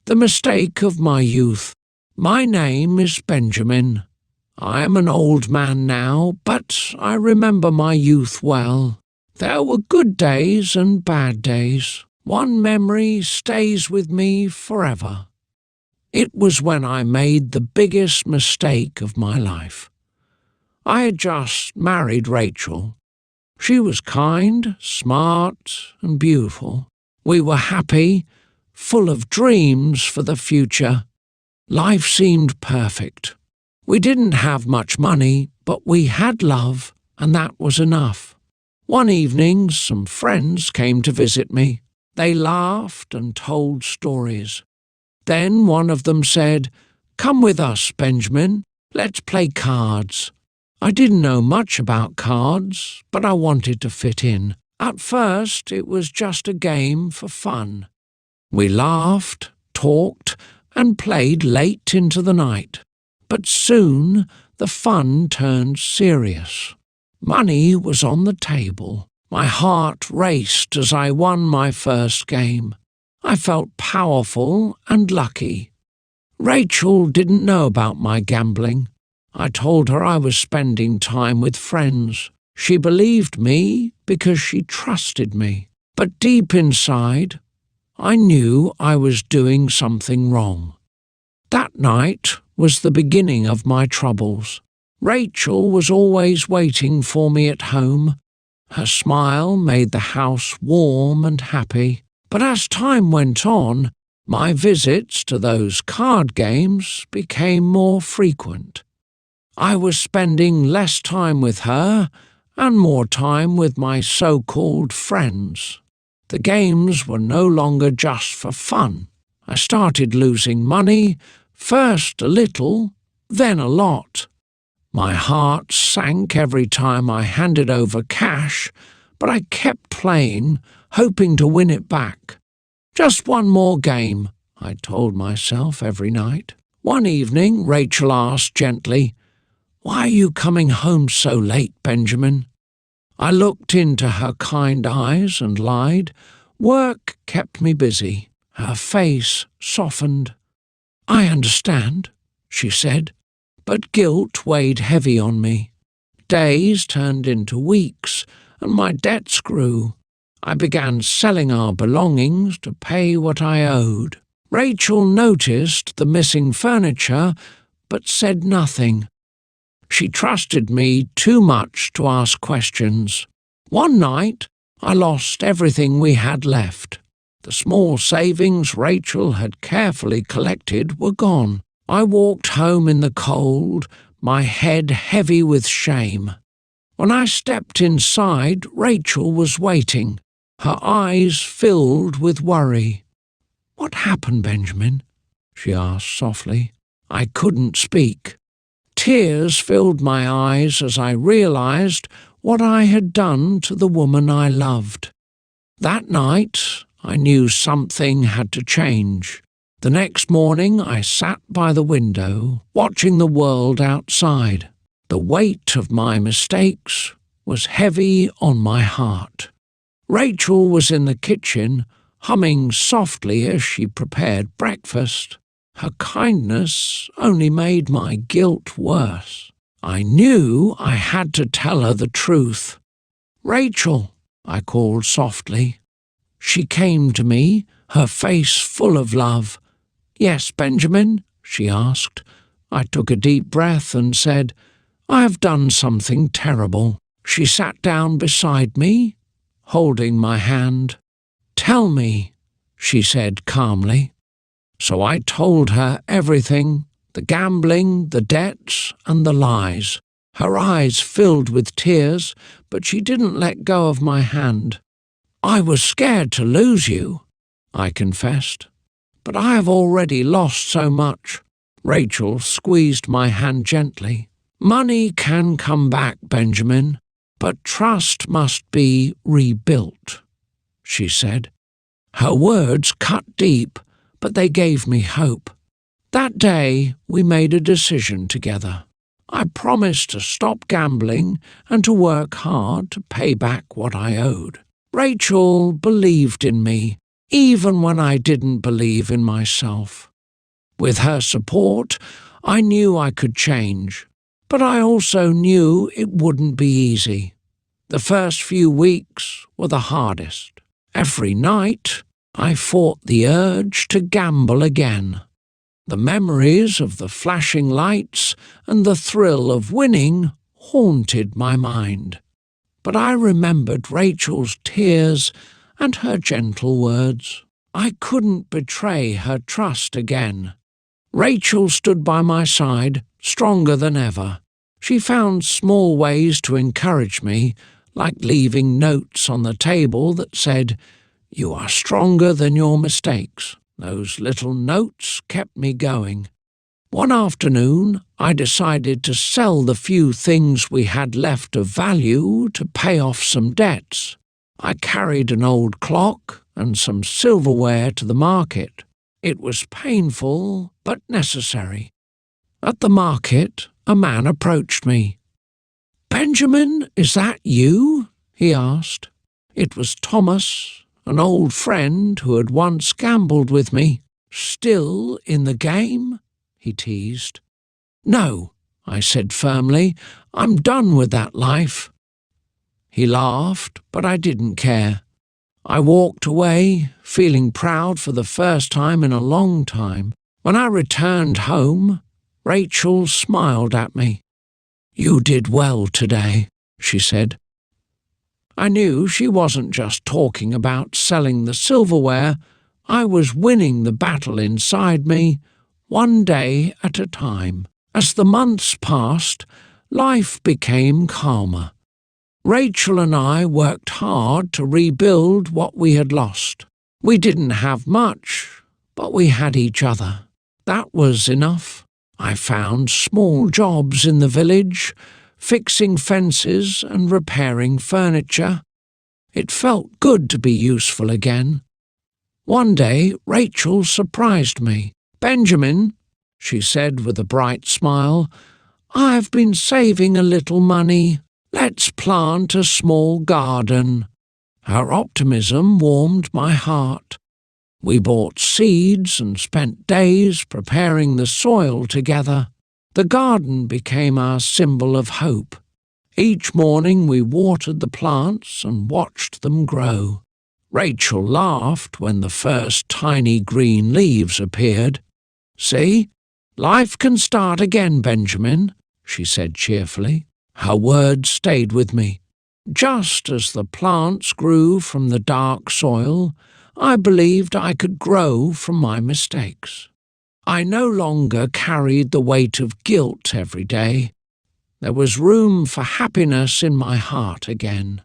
The mistake of my youth. My name is Benjamin. I am an old man now, but I remember my youth well. There were good days and bad days. One memory stays with me forever. It was when I made the biggest mistake of my life. I had just married Rachel. She was kind, smart, and beautiful. We were happy, full of dreams for the future. Life seemed perfect. We didn't have much money, but we had love, and that was enough. One evening, some friends came to visit me. They laughed and told stories. Then one of them said, "Come with us, Benjamin. Let's play cards." I didn't know much about cards, but I wanted to fit in. At first, it was just a game for fun. We laughed, talked, and played late into the night. But soon the fun turned serious. Money was on the table. My heart raced as I won my first game. I felt powerful and lucky. Rachel didn't know about my gambling. I told her I was spending time with friends. She believed me because she trusted me. But deep inside, I knew I was doing something wrong. That night was the beginning of my troubles. Rachel was always waiting for me at home. Her smile made the house warm and happy. But as time went on, my visits to those card games became more frequent. I was spending less time with her and more time with my so-called friends. The games were no longer just for fun. I started losing money, first a little, then a lot. My heart sank every time I handed over cash, but I kept playing, hoping to win it back. Just one more game, I told myself every night. One evening, Rachel asked gently, "Why are you coming home so late, Benjamin?" I looked into her kind eyes and lied. Work kept me busy. Her face softened. "I understand," she said, but guilt weighed heavy on me. Days turned into weeks, and my debts grew. I began selling our belongings to pay what I owed. Rachel noticed the missing furniture, but said nothing. She trusted me too much to ask questions. One night, I lost everything we had left. The small savings Rachel had carefully collected were gone. I walked home in the cold, my head heavy with shame. When I stepped inside, Rachel was waiting, her eyes filled with worry. "What happened, Benjamin?" she asked softly. I couldn't speak. Tears filled my eyes as I realized what I had done to the woman I loved. That night, I knew something had to change. The next morning, I sat by the window, watching the world outside. The weight of my mistakes was heavy on my heart. Rachel was in the kitchen, humming softly as she prepared breakfast. Her kindness only made my guilt worse. I knew I had to tell her the truth. "Rachel," I called softly. She came to me, her face full of love. "Yes, Benjamin?" she asked. I took a deep breath and said, "I have done something terrible." She sat down beside me, holding my hand. "Tell me," she said calmly. So I told her everything, the gambling, the debts, and the lies. Her eyes filled with tears, but she didn't let go of my hand. "I was scared to lose you," I confessed. "But I have already lost so much." Rachel squeezed my hand gently. "Money can come back, Benjamin, but trust must be rebuilt," she said. Her words cut deep, but they gave me hope. That day, we made a decision together. I promised to stop gambling and to work hard to pay back what I owed. Rachel believed in me, even when I didn't believe in myself. With her support, I knew I could change, but I also knew it wouldn't be easy. The first few weeks were the hardest. Every night, I fought the urge to gamble again. The memories of the flashing lights and the thrill of winning haunted my mind. But I remembered Rachel's tears and her gentle words. I couldn't betray her trust again. Rachel stood by my side, stronger than ever. She found small ways to encourage me, like leaving notes on the table that said, "You are stronger than your mistakes." Those little notes kept me going. One afternoon, I decided to sell the few things we had left of value to pay off some debts. I carried an old clock and some silverware to the market. It was painful, but necessary. At the market, a man approached me. "Benjamin, is that you?" he asked. It was Thomas, an old friend who had once gambled with me. "Still in the game?" he teased. "No," I said firmly. "I'm done with that life." He laughed, but I didn't care. I walked away, feeling proud for the first time in a long time. When I returned home, Rachel smiled at me. "You did well today," she said. I knew she wasn't just talking about selling the silverware. I was winning the battle inside me, one day at a time. As the months passed, life became calmer. Rachel and I worked hard to rebuild what we had lost. We didn't have much, but we had each other. That was enough. I found small jobs in the village, fixing fences and repairing furniture. It felt good to be useful again. One day, Rachel surprised me. "Benjamin," she said with a bright smile, "I've been saving a little money. Let's plant a small garden." Her optimism warmed my heart. We bought seeds and spent days preparing the soil together. The garden became our symbol of hope. Each morning we watered the plants and watched them grow. Rachel laughed when the first tiny green leaves appeared. "See, life can start again, Benjamin," she said cheerfully. Her words stayed with me. Just as the plants grew from the dark soil, I believed I could grow from my mistakes. I no longer carried the weight of guilt every day. There was room for happiness in my heart again.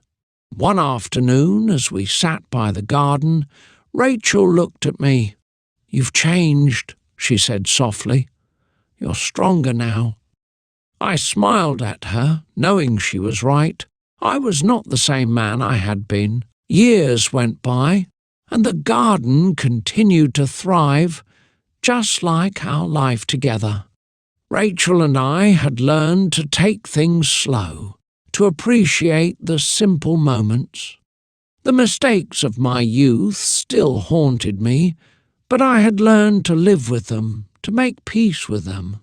One afternoon, as we sat by the garden, Rachel looked at me. "You've changed," she said softly. "You're stronger now." I smiled at her, knowing she was right. I was not the same man I had been. Years went by, and the garden continued to thrive, just like our life together. Rachel and I had learned to take things slow, to appreciate the simple moments. The mistakes of my youth still haunted me, but I had learned to live with them, to make peace with them.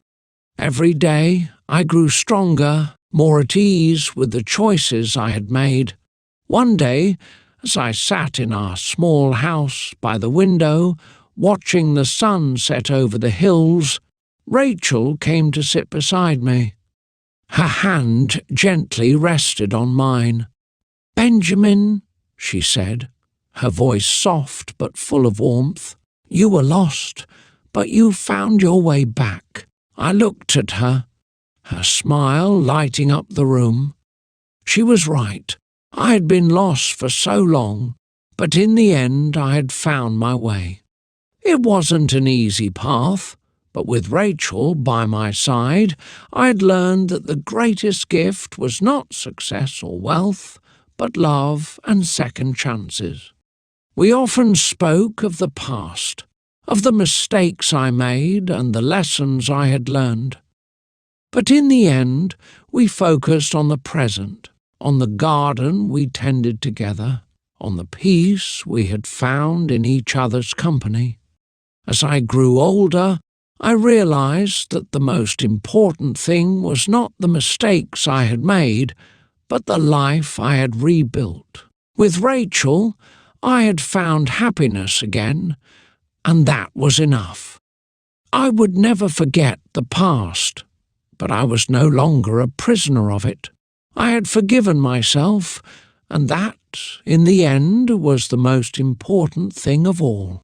Every day I grew stronger, more at ease with the choices I had made. One day, as I sat in our small house by the window, watching the sun set over the hills, Rachel came to sit beside me. Her hand gently rested on mine. "Benjamin," she said, her voice soft but full of warmth, "you were lost, but you found your way back." I looked at her, her smile lighting up the room. She was right. I had been lost for so long, but in the end I had found my way. It wasn't an easy path, but with Rachel by my side, I had learned that the greatest gift was not success or wealth, but love and second chances. We often spoke of the past, of the mistakes I made and the lessons I had learned. But in the end, we focused on the present, on the garden we tended together, on the peace we had found in each other's company. As I grew older, I realized that the most important thing was not the mistakes I had made, but the life I had rebuilt. With Rachel, I had found happiness again, and that was enough. I would never forget the past, but I was no longer a prisoner of it. I had forgiven myself, and that, in the end, was the most important thing of all.